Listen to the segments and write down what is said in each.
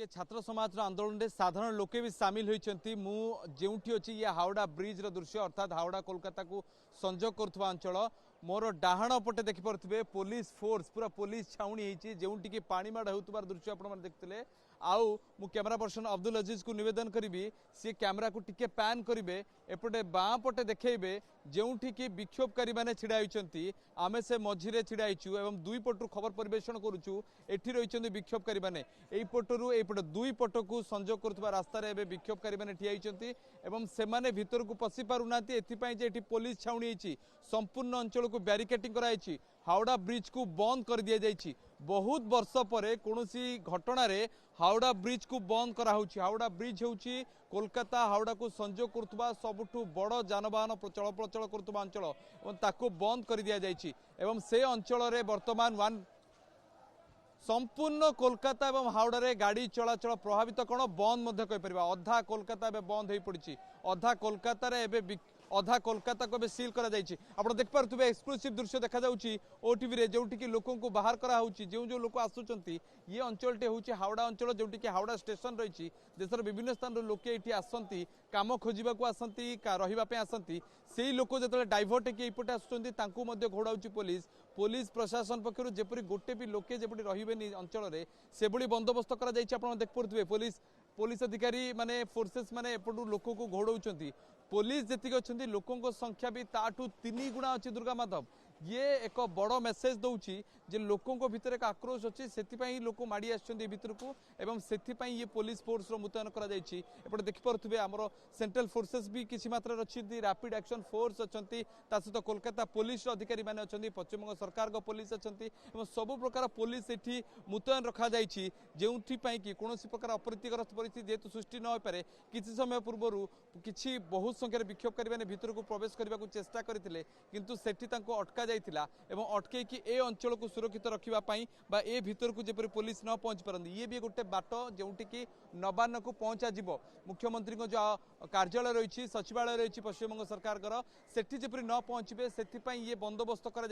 छात्र समाज आंदोलन में साधारण लोके भी सामिल होती मुझे अच्छी ये हावड़ा ब्रिज दृश्य अर्थात हावड़ा कोलकाता को संजोग करुवा अंचल मोर डाहाण पटे देखिपे पुलिस फोर्स पूरा पुलिस छाउणी जो पानी माड़ होता दृश्य आपने देखते आउ मु कैमरा पर्सन अब्दुल अजीज को निवेदन करी सी कैमरा को टिके पैन करेंगे एपटे बाँ पटे देखेबे जोठिकी विक्षोभकारी मैंने छिड़ा होती आमे से मझीरे छिड़ा एवं दुई पटू खबर परिवेषण करुचु एठी रही विक्षोभकारी मैंने एपटू एपट दुई पट को संजोग करुवा रास्तार विक्षोभकारी मैंने ठिया होती एवं से भीतर को पशि पारना एटी पुलिस छाउणी संपूर्ण अंचल को ब्यारिकेटिंग कराई हावड़ा ब्रिज को बंद कर दि जाइए बहुत वर्ष पर कौन घटना हावड़ा ब्रिज को बंद कराऊँच हावड़ा ब्रिज होची कोलकाता हावड़ा को संजोग करुवा सबुठु बड़ जानवाहन चल प्रचल करुवा अंचल ताको बंद कर दि जाइए से अंचल बर्तमान संपूर्ण कोलकाता और हावड़ा रे गाड़ी चलाचल प्रभावित कौन बंद कहीपर अधा कोलकाता बंद हो पड़ी अधा कोलकाता अधा कोलकाता को सील करा जाइए आप देखिपे एक्सक्लूसिव दृश्य देखा ओटीवी रे जोटि लोक को बाहर कराऊँगी जो जो लोक आसुंच ये अंचलटे हूँ हावड़ा अंचल जोटि हावड़ा स्टेशन रही देशर विभिन्न स्थान लोके ये आसती कम खोजा आसती रही आसती से लोक जो डाइभर्ट होपटे आसुँच घोड़ाऊँच पुलिस पुलिस प्रशासन पक्षर जपरी गोटे भी लोके जपरी रही अंचल से बंदोबस्त कर देखिपे पुलिस पुलिस अधिकारी माने फोर्सेस माने एपटू लोक को घोड़ाऊँ पुलिस जी अच्छा लोकों संख्या भी ताठू 3 गुणा अच्छी दुर्गा माधव ये एक बड़ मेसेज दौची जे लोकों भितर एक आक्रोश अच्छी से लोक माड़ी आसर को एवं से ये पुलिस फोर्स मुतयन करपटे देखिपे आमर सेंट्रल फोर्सेस भी किसी मात्रा अच्छी रैपिड एक्शन फोर्स अच्छा सहित कोलकाता पुलिस अधिकारी मैंने अच्छा पश्चिमबंग सरकार पुलिस अच्छा सब प्रकार पुलिस ये मुतयन रखा जो कि कौन प्रकार अप्रीतिकर परिस्थिति जेहेतु सृष्टि न हो पारे किसी समय पूर्व किसी बहुत संख्यार विक्षोभकारी मैंने भीतर को प्रवेश करने को चेष्टा करते किंतु सेठी अटका जाइथिला एवं अटकई ए अंचल को सुरक्षित रखापी ए भीतर को जपरी पुलिस न पहुंच पारती ये भी गोटे बाट जोटि नवान्न को पहुंचा मुख्यमंत्री जो कार्यालय रही सचिवालय रही पश्चिमबंग सरकार सेठी जपरी न पहुंचे से ये बंदोबस्त कर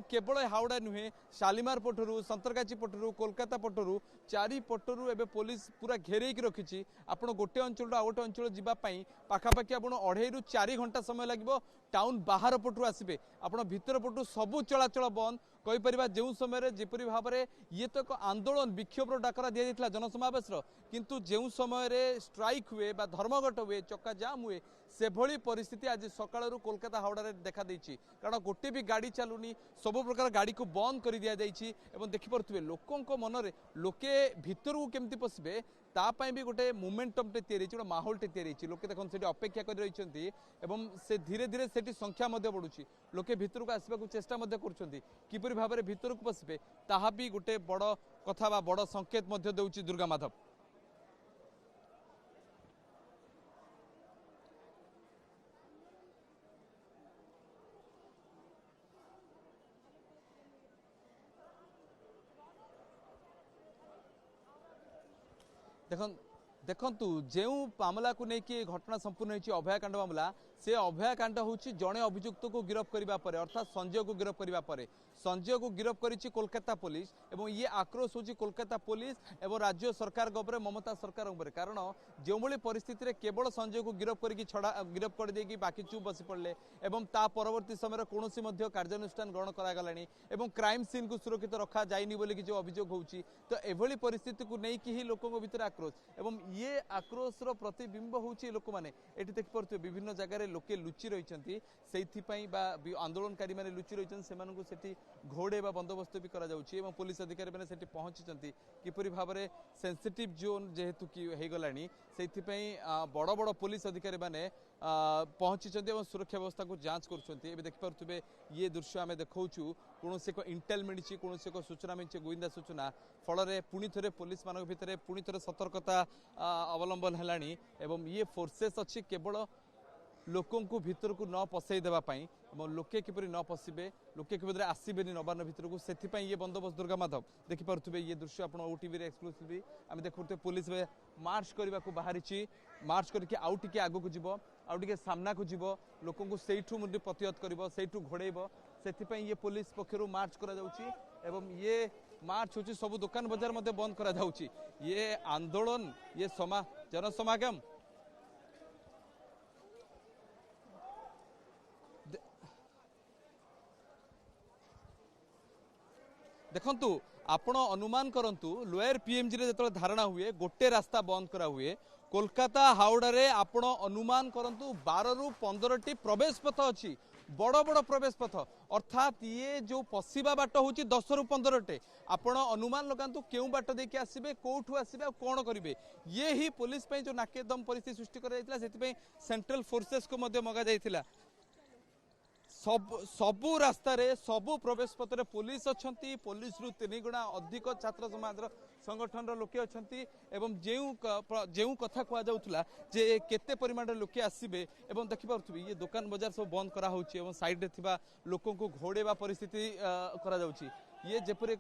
केवल हावड़ा नुहे शालीमार पटरू संतरगाछी पटरू कोलकाता पटरू चारि पटरू एवं पुलिस पूरा घेरे रखी आप गोटे अंचल आउ गोटे अंचल जावाई पाखापाखि आप 2.5 ରୁ 4 घंटा समय लगे टाउन बाहर पटू आसबे आप भीतर पटू सबू चलाचल बंद कहीपर जो समय जेपरी भाव में ये तो एक आंदोलन विक्षोभ डाकरा दि जाता जनसमावेश किंतु जो समय स्ट्राइक हुए धर्मघट हुए चक्का जाम हुए से भली परिस्थिति आज सकाळु कोलकाता हावड़ा देखा देछि कारण गोटे भी गाड़ी चलुनी सब प्रकार गाड़ी को बंद कर दि जाइए देखिपे लोकों मनरे लोके भीतर को केमती पशे तापाई भी गोटे मोमेंटम गोटे माहौलटे तैयारी लोके देखो से अपेक्षा कर रही से धीरे धीरे से संख्या बढ़ुची लोके भीतर को आसवा चेष्टा कर भाव में भीतर को पशे ताहा भी गोटे बड़ कथा बड़ संकेत देउची दुर्गा माधव। देखंतु जो मामला को लेकिन घटना संपूर्ण होती अभयाकांड मामला से अभयाकांड हूँ जड़े अभियुक्त को गिरफ्त करने अर्थात संजय को गिरफ्त करने संजय को गिरफ्त करी कोलकाता पुलिस एवं ये आक्रोश हूँ कोलकाता पुलिस एवं राज्य सरकार ममता सरकार कारण जो भाई परिस्थिति केवल संजय को गिरफ्त करके छड़ा गिरफ्त कर देगी बाकी चुप बसी पड़े एवं ता परवर्ती समय कौन कार्यानुष्ठान ग्रहण करागलानी एवं क्राइम सीन को सुरक्षित रखा जाइनी बोली जो अभियोग होची तो एभली परिस्थिति को लेकिन ही लोकों भीतर आक्रोश एवं ये आक्रोशर प्रतिबिंब होची लोक मैंने ये देखिपे विभिन्न जगह लोके लुचि रही से आंदोलनकारी मैंने लुचि रही से घोड़े बंदोबस्त भी करा पुलिस अधिकारी मैंने से पहुंची किपरि भाव में सेंसिटिव जोन जेहेतु कि होगलानी से बड़ बड़ पुलिस अधिकारी मैंने पहुंची सुरक्षा व्यवस्था को जांच कर देखिपे ये दृश्य आम देखा कौन से इंटेल मिली कौन से सूचना मिली गुइंदा सूचना फल पुणी थे पुलिस मान भर पुणी थे सतर्कता अवलंबन है एवं ये फोर्सेस अच्छी केवल लोकों को भीतर को न पसई देवाई लोके किपरि न पशिबे लोके किपरि आसबे नवान्न भीतर को से ये बंदोबस्त दुर्गा माधव देखिपे ये दृश्य आप ओटीवी एक्सक्लूसिव आम देखते पुलिस मार्च करने को बाहरी मार्च करके आउ टिके आगू को जीव आउ टिके सामना को जीव लोकों को सेठू प्रतिहत कर घोड़ेब से ये पुलिस पक्षर मार्च करा एवं ये मार्च होची सब दुकान बाजार मध्य बंद करा जाउची ये आंदोलन ये जनसमागम देखंतु आपण अनुमान करंतु लोअर पीएमजी रे जतले धारणा हुए गोटे रास्ता बंद करा हुए कोलकाता हावड़ा रे आपण अनुमान करंतु 12 रु 15 टी प्रवेश पथ अछि बड़ बड़ प्रवेश पथ अर्थात ये जो पशिबा बाट होची 10 रु 15 टे आपण अनुमान लगांतु केउ बाट देके आसीबे कोठु आसीबे कोन करिवे ये ही पुलिस पे जो नाकेदम परिस्थिति सृष्टि करा जायतिला सेति पे सेंट्रल फोर्सेस को मध्य मगा जायतिला सबु रास्ता रे सबु प्रवेश पत्र पुलिस अच्छी पुलिस रु 3 गुणा अधिक छात्र समाज संगठन लोके अच्छी एवं जेउ कथा कह जाउथला जे केते परिमाण लोके आसीबे एवं देखि पारथुबे ये दुकान बाजार सब बंद करा होची एवं साइड रे थिबा लोकन को घोड़ेबा परिस्थिति करा जाउची ये जेपरि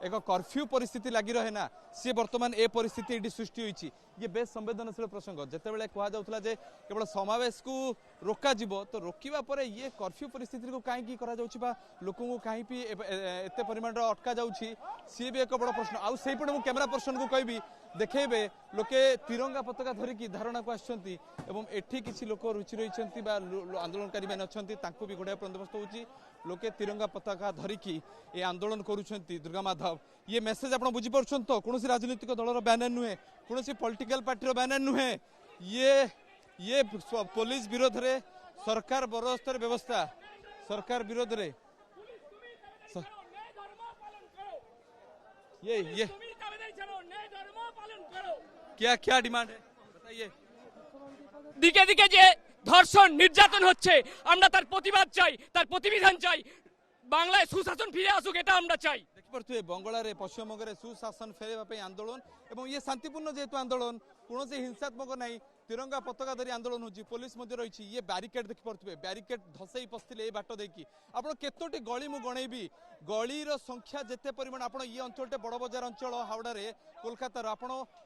एक कर्फ्यू परिस्थिति लगी रहे ना सी वर्तमान ए परिस्थिति एटी सृष्टि होईची ये बेस संवेदनशील प्रसंग जेतेबेले कहा जाउथला जे केवल समावेश को रोका जिवो तो रोकिबा परे ये कर्फ्यू परिस्थिति को काहे की करा जाउची बा लोकन को काहे भी एते परिमाण अटका जाउची सी भी एक बड़ प्रश्न आउ सेही पटे मु कैमरा पर्सन को कहबी देखेबे लोके तिरंगा पताका धरिकी धारणा को आछंती एवं एठी किछि लोक रुचि रहिछंती बा आंदोलनकारी माने अछंती तांको भी गोडा बंदोबस्त होउची लोके तिरंगा पताका धरिकी ए आंदोलन करूछंती दुर्गा माधव ये मेसेज आपण बुझी परछन तो कोनोसी राजनीतिक दलर बैनर नुहे कोनोसी पॉलिटिकल पार्टी रो बैनर नुहे ये पुलिस विरोध रे सरकार बरस्तर व्यवस्था सरकार विरोध रे ये क्या क्या डिमांड है बताइए दिके दिके जे ধর্ষণ নির্যাতন হচ্ছে আমরা তার প্রতিবাদ চাই তার প্রতিবিধান চাই বাংলায় সুশাসন ফিরে আসুক এটা আমরা চাই देखिपे बंगलार पश्चिमबंग सुशासन फेरवा आंदोलन और ये शांतिपूर्ण जेहेतु आंदोलन कौन हिंसात्मक नहीं तिरंगा पताका धरी आंदोलन होची पुलिस मध्य रही ये बैरिकेड देखिपे बैरिकेड धसई पसते बाट देखी आप केतोटी गली मु गणेबी गलीर संख्या जेते परिमाण आप ये अंचल बड़ बजार अंचल हावड़ा कोलकातार आप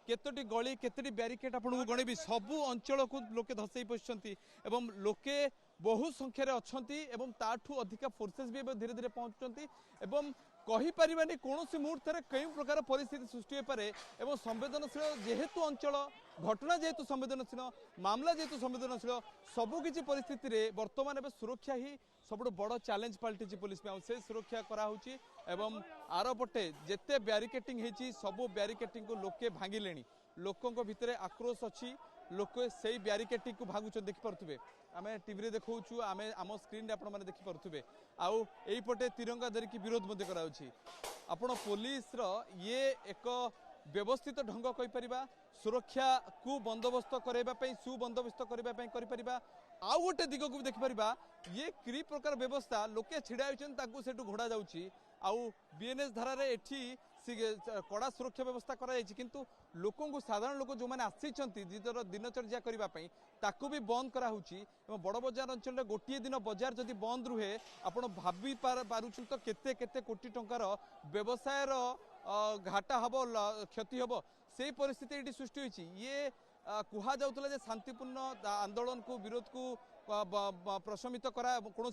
केतोटी गली केतोटी बैरिकेड आपको गणेबी सबू अंचल को लोके धसई पशुंट एवं लोके बहु संख्यार अच्छी ताठू अधिका फोर्सेस भी धीरे धीरे पहुंचुंट एवं कही पारिबानी कोनोसी मुहूर्त रे कई प्रकार परिस्थिति सृष्टि हो पारे एवं संवेदनशील जेहेतु अंचल घटना जेहेतु संवेदनशील मामला जेहेतु संवेदनशील सबु किछि परिस्थिति रे वर्तमान एबे सुरक्षा ही सबुठ बड़ चैलेंज पलटि पुलिस में से सुरक्षा करा होची एवं आर पटे जेते बैरिकेटिंग हेची सबु बैरिकेटिंग को लोके भांगिलेनी लोकंक भितरे आक्रोश अछि लोक से बैरिकेटिंग को भागुछ देखि परथुबे आमे टीवी रे देखौछु आमे आम स्क्रीन रे आपण माने देखि परथुबे आउ एई पटे तिरंगा धरिकी विरोध मध्ये कराउछि आपण पुलिस रो ये एक व्यवस्थित ढंग कहि परिबा सुरक्षा को बंदोबस्त करैबा पई सुबंदोबस्त करैबा पई करि परिबा आउ गोटे दिग को देखि परिबा ये कि प्रकार व्यवस्था लोके छिडा होइछन ताकू सेटु घोड़ा जाउछि आउ बीएनएस धारा रे एठी कड़ा सुरक्षा व्यवस्था किंतु लोकों को साधारण लोक जो मैंने आसी दिनचर्या करने ताकू भी बंद करा बड़ बजार अंचल गोटे दिन बजार जदि बंद रुहे आप भावी पारुछ तो केते केते कोटी टंकार व्यवसाय घाटा हम क्षति हम से परिस्थिति ये सृष्टि होती ये कह जाऊला शांतिपूर्ण आंदोलन को विरोध को प्रशमित करा कौन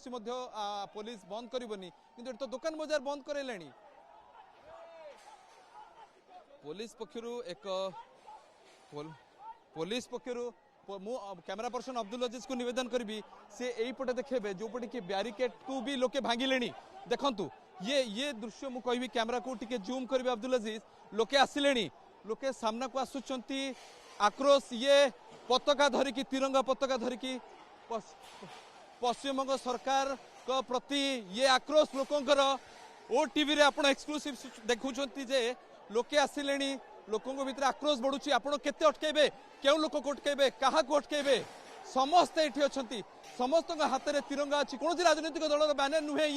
पुलिस बंद करनी कि तो दुकान बजार बंद कराइलानी पुलिस पक्षरु एक पुलिस पक्षरु कैमरा पर्सन अब्दुल अजीज को निवेदन करी से यही पटे देखेबे जो पटे कि बैरिकेड को भी लोके भांगिलेनी देखंतु ये दृश्य मु कहबी कैमरा को टिके जूम करबे अब्दुल अजीज लोके आसिलेनी लोके सामना को आसुचंती आक्रोश ये पताका धरिकी तिरंगा पताका धरिकी पश्चिमबंग सरकार को प्रति ये आक्रोश लोकंकर ओ टीवी रे आपण एक्सक्लूसिव देखुचंती जे लोके आसिलेनी लोकों भितर आक्रोश बढ़ुची आपण केते अटकेबे केउ लोक को अटकेबे काहा को अटकेबे समस्त एठी अछंती समस्त हाथ में तिरंगा अछि कोन राजनीतिक दलर बैनर नुहे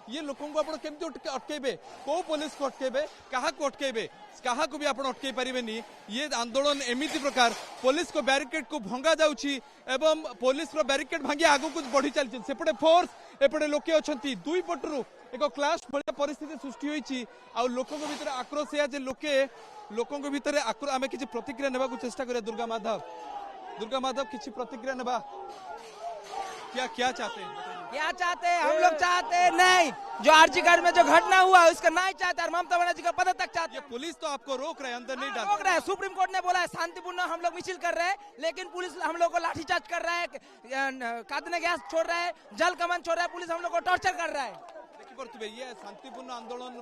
ये लोकों को आपण केमति अटकेबे को पुलिस को अटकेबे काहा को अटकेबे काहा को भी आपण अटके परिबेनी ये आंदोलन एमिति प्रकार पुलिस को बैरिकेड को भंगा जाउची एवं पुलिस रो बैरिकेड भांगी आगु को बढ़ी चलछि सेपटे फोर्स एपटे लोके अछंती दुई पटरु एक क्लास भलिया परिस्थिति सृष्टि होईची आ लोकों को भीतर आक्रोश या जे लोकों को भीतर आमे किछि प्रतिक्रिया नेबा को चेष्टा करिया दुर्गा माधव किछि प्रतिक्रिया नेबा क्या क्या चाहते हैं क्या चाहते हैं हम लोग? चाहते हैं नहीं, जो आरजीकर में जो घटना हुआ उसका नहीं चाहते, और ममता बनर्जी का पदत्याग चाहते ये हैं। पुलिस तो आपको रोक रहे हैं, अंदर नहीं डाल रोक रहा है, सुप्रीम कोर्ट ने बोला है शांतिपूर्ण हम लोग मिছিল कर रहे हैं, लेकिन पुलिस हम लोग को लाठीचार्ज कर रहा है, कादने गैस छोड़ रहा है, जल कमन छोड़ रहा है, पुलिस हम लोग को टॉर्चर कर रहा है। देखिपे ये शांतिपूर्ण आंदोलन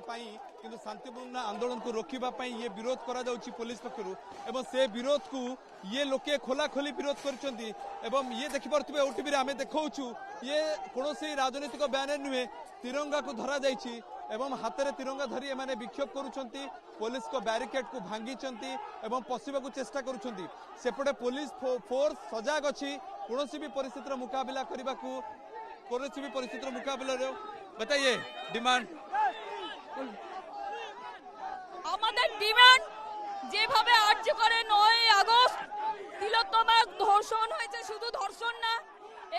किंतु शांतिपूर्ण आंदोलन को रोकवा ये विरोध करा जाउछि पुलिस पक्षरु एवं से विरोध को ये लोके खोला खोली विरोध करछंती एवं ये देखिपे ओटीवी रे आमे देखौछु ये कोनोसी राजनीतिक बैनर नुहे तिरंगा को धरा जाइछि एवं हाथ में तिरंगा धरी एमाने विक्षोभ करुछंती पुलिस को बैरिकेड को भांगिछंती एवं पशिबा को चेष्टा करुछंती सेपटे पुलिस फोर्स सजाग अछि कोनोसी भी परिस्थितिर मुकाबला करबा को कोनोसी भी परिस्थितिर मुकाबला रे बताइए डिमांड আমাদের ডিমান্ড যেভাবে আর্য করে 9 আগস্ট তিলোত্তমা ধর্ষণ হয়েছে, শুধু ধর্ষণ না,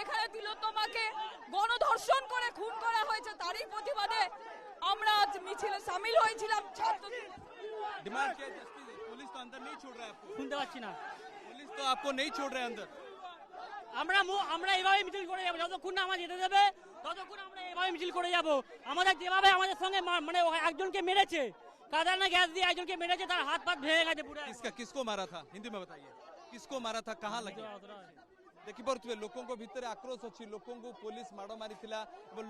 এখানে তিলোত্তমাকে গণধর্ষণ করে খুন করা হয়েছে, তারই প্রতিবাদে আমরা আজ মিছিলে শামিল হয়েছিলাম। ছাত্র डिमांड क्या है? पुलिस तो अंदर नहीं छोड़ रहा है आपको, শুনতে পাচ্ছি না। पुलिस तो आपको नहीं छोड़ रहा है अंदर। আমরা এভাবে মিছিল করে যাব, যতক্ষণ না আমাদের যেতে দেবে ততক্ষণ আমরা এভাবে মিছিল করে যাব। আমাদের যেভাবে আমাদের সঙ্গে মানে একজনকে মেরেছে, কাদানা গ্যাস দিয়ে একজনকে মেরেছে, তার হাত পাত ভেঙে গেছে পুরো। किसको मारा था हिंदी में बताइए, किसको मारा था, कहाँ लगे? देखिपे लोकों को भितर आक्रोश अच्छी, लोकों को पुलिस माड़ मारी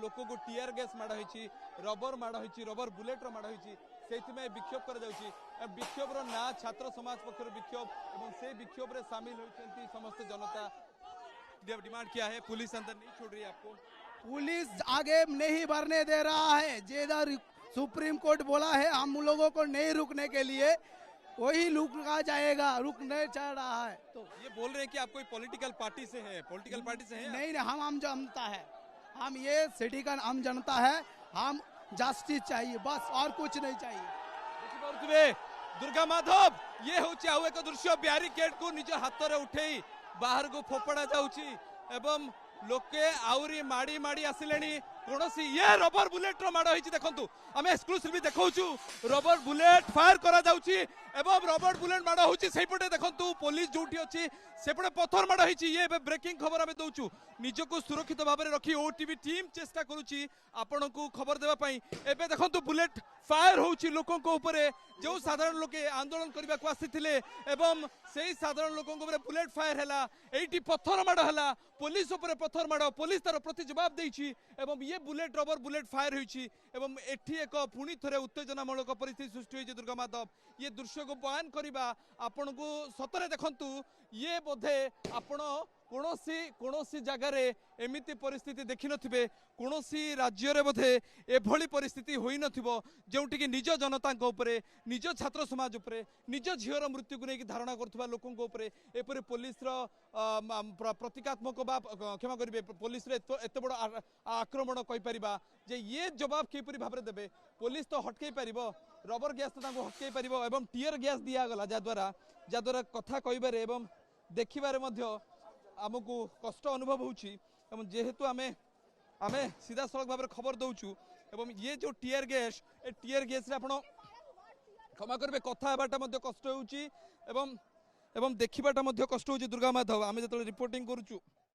लोकों को टीयर गैस माड़ होइछि, रबर माड़ होइछि, रबर बुलेट रो माड़ होइछि, सेइथिमे विक्षोभ कर जाउछि। विक्षोभ रो ना छात्र समाज पक्षर विक्षोभ एवं से विक्षोभ रे शामिल होइछन्ति समस्त जनता। डिमांड क्या है? पुलिस अंदर नहीं छोड़ रही है आपको, पुलिस आगे नहीं बढ़ने दे रहा है, जिधर सुप्रीम कोर्ट बोला है हम लोगों को नहीं रुकने के लिए वही रुका जाएगा, रुक नहीं चाह रहा है। तो ये बोल रहे हैं कि आप कोई पॉलिटिकल पार्टी से है, पॉलिटिकल पार्टी से है? नहीं नहीं, हम आम जनता है, हम ये सिटी का आम जनता है, हम जस्टिस चाहिए बस, और कुछ नहीं चाहिए। दुर्गा माधव ये होची आउ एक दृश्य, ब्यारिकेड को निज हाथ रे उठेई बाहर को फोपड़ा जाउची एवं लोके आउरी माड़ी माड़ी आसिलेनी कोनोसी ये रबर बुलेट रो माड़ होइची। देखंतु आमे एक्सक्लूसिवली देखौछु रबर बुलेट फायर करा जाउची एवं रबर बुलेट माड़ होउची। सेपटे देखंतु पुलिस जोठी अछि सेपटे पत्थर माड़ होइची। ये ब्रेकिंग खबर आमे दउछु, निजको सुरक्षित भाव में रखी ओटीवी टीम चेष्टा करूची आपनकु खबर देबा पई। एबे देखंतु बुलेट फायर होउची लोकों को ऊपर, जो साधारण लोके आंदोलन करबा को आसीथिले एवं सेही साधारण लोकों को ऊपर बुलेट फायर हैला, एठी पत्थर माड़ हैला, पुलिस ऊपर पत्थर माड़, पुलिस तार प्रति जवाब देइची एवं ये बुलेट रबर बुलेट फायर होइची एवं एठी एक पुणी थरे उत्तेजनामूलक परिस्थिति सृष्टि होइची। दुर्गा माधव ये दृश्य को बयान करबा आपनकु सतरे देखंतु ये बोधे आपण कोनोसी जगह रे एमिति परिस्थिति देखि नथिबे, कोनोसी राज्य रे बोधे एभली परिस्थिति होई नथिबो जेउटी कि निज जनता उपरे, निज छात्र समाज उपरे, निज झियर मृत्यु को लेकिन धारणा करथुबा लोकन उपरे एपरि पुलिस रो प्रतीकात्मक बा क्षमा करिवे पुलिस रे एते बड़ आक्रमण कहि परिबा जे ये जवाब किपरि भाबरे देबे। पुलिस तो हटकई परिबो, रबर गैस तो तांको हटकई परिबो एवं टीयर गैस दिया गला जा द्वारा कथा कहिबारे एवं देखिबारे मध्य आमको कष्ट अनुभव होउची एवं जेहेतु आमे सीधा सड़क भाव खबर दउछु एवं ये जो टीयर गैस रे आपण क्षमा करबे कथा हेबाटा मध्य कष्ट होउची एवं देखिबाटा मध्य कष्ट होउची। दुर्गा माधव आमे जतले रिपोर्टिंग करूछु